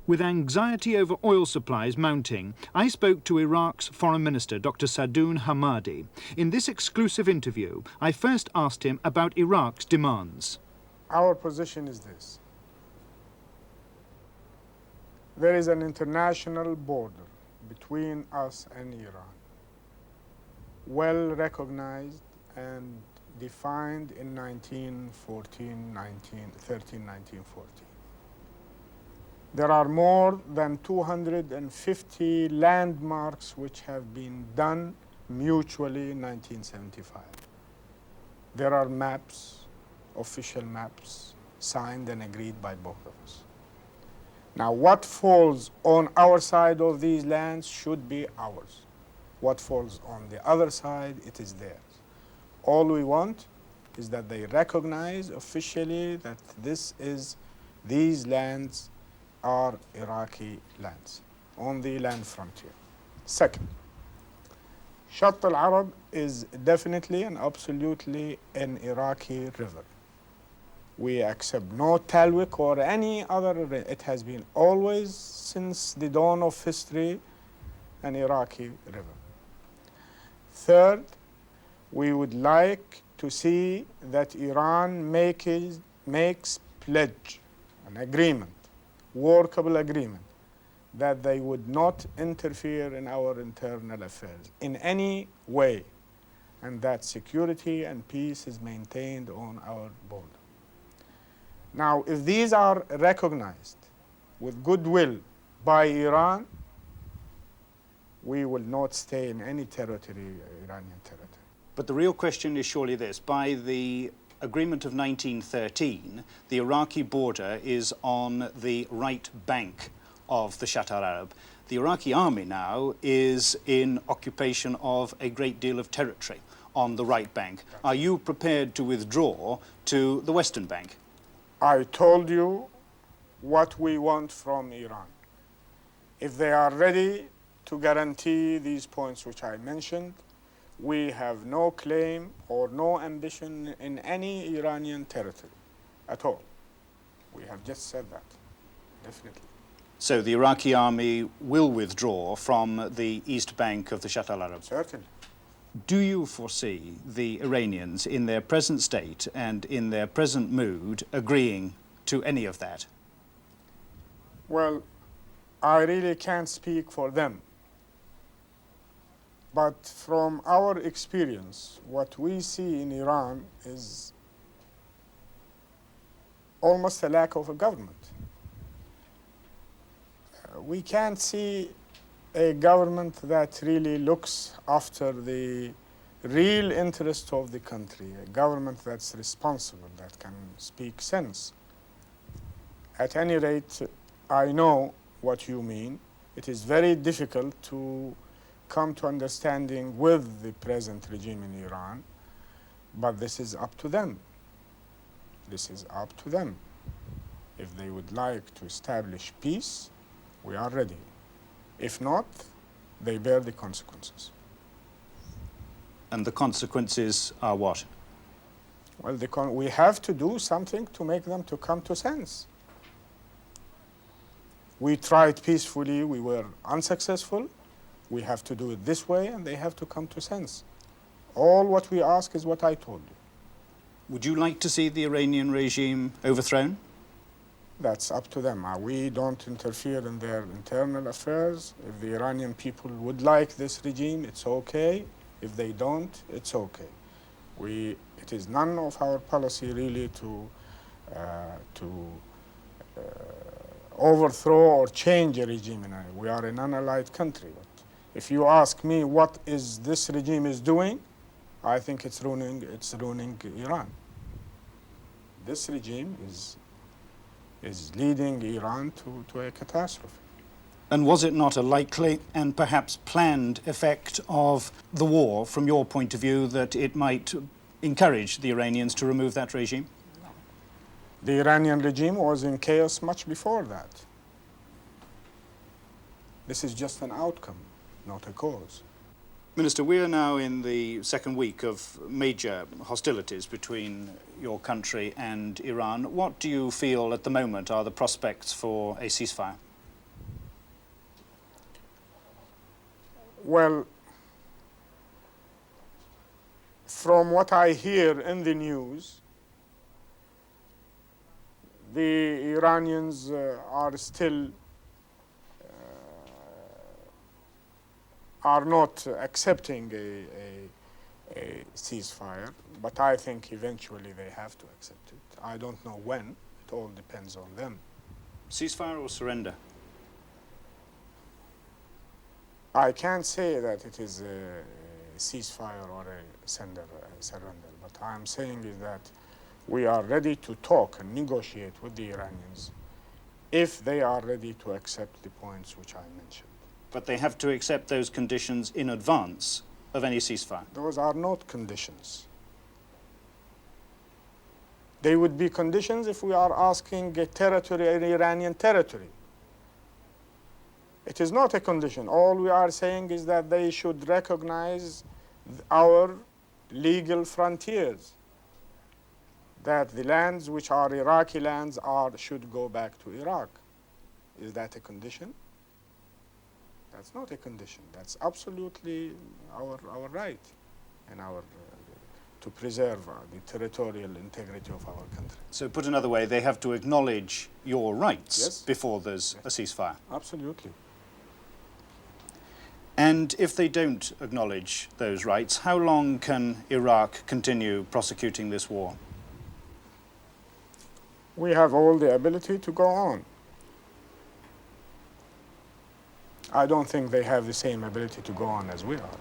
With anxiety over oil supplies mounting, I spoke to Iraq's Foreign Minister, Dr. Sadoun Hamadi. In this exclusive interview, I first asked him about Iraq's demands. Our position is this. There is an international border between us and Iran, well recognized and defined in 1914, 1914. There are more than 250 landmarks which have been done mutually in 1975. There are maps, official maps, signed and agreed by both of us. Now, what falls on our side of these lands should be ours. What falls on the other side, it is theirs. All we want is that they recognize officially that these lands are Iraqi lands on the land frontier. Second, Shatt al-Arab is definitely and absolutely an Iraqi river. We accept no Talwik or any other river. It has been always, since the dawn of history, an Iraqi river. Third, we would like to see that Iran makes pledge, an agreement, workable agreement, that they would not interfere in our internal affairs in any way, and that security and peace is maintained on our border. Now, if these are recognized with goodwill by Iran, we will not stay in any territory, Iranian territory. But the real question is surely this. By the agreement of 1913, the Iraqi border is on the right bank of the Shatt al-Arab. The Iraqi army now is in occupation of a great deal of territory on the right bank. Are you prepared to withdraw to the western bank? I told you what we want from Iran. If they are ready to guarantee these points which I mentioned, we have no claim or no ambition in any Iranian territory at all. We have just said that, definitely. So the Iraqi army will withdraw from the east bank of the Shatt al-Arab? Certainly. Do you foresee the Iranians in their present state and in their present mood agreeing to any of that? Well, I really can't speak for them. But from our experience, what we see in Iran is almost a lack of a government. We can't see a government that really looks after the real interest of the country, a government that's responsible, that can speak sense. At any rate, I know what you mean. It is very difficult to come to understanding with the present regime in Iran, but this is up to them. This is up to them. If they would like to establish peace, we are ready. If not, they bear the consequences. And the consequences are what? Well, we have to do something to make them to come to sense. We tried peacefully, we were unsuccessful. We have to do it this way, and they have to come to sense. All what we ask is what I told you. Would you like to see the Iranian regime overthrown? That's up to them. We don't interfere in their internal affairs. If the Iranian people would like this regime, it's okay. If they don't, it's okay. It is none of our policy really to overthrow or change a regime. We are an unallied country. But if you ask me what is this regime is doing, I think it's ruining Iran. This regime is leading Iran to a catastrophe. And was it not a likely and perhaps planned effect of the war, from your point of view, that it might encourage the Iranians to remove that regime? The Iranian regime was in chaos much before that. This is just an outcome, not a cause. Minister, we are now in the second week of major hostilities between your country and Iran. What do you feel at the moment are the prospects for a ceasefire? Well, from what I hear in the news, the Iranians are still are not accepting a ceasefire, but I think eventually they have to accept it. I don't know when. It all depends on them. Ceasefire or surrender? I can't say that it is a ceasefire or a surrender, but I'm saying is that we are ready to talk and negotiate with the Iranians if they are ready to accept the points which I mentioned. But they have to accept those conditions in advance of any ceasefire. Those are not conditions. They would be conditions if we are asking a territory, an Iranian territory. It is not a condition. All we are saying is that they should recognize our legal frontiers, that the lands which are Iraqi lands should go back to Iraq. Is that a condition? That's not a condition. That's absolutely our right and our to preserve the territorial integrity of our country. So put another way, they have to acknowledge your rights Yes. before there's a ceasefire. Absolutely. And if they don't acknowledge those rights, how long can Iraq continue prosecuting this war? We have all the ability to go on. I don't think they have the same ability to go on as we are.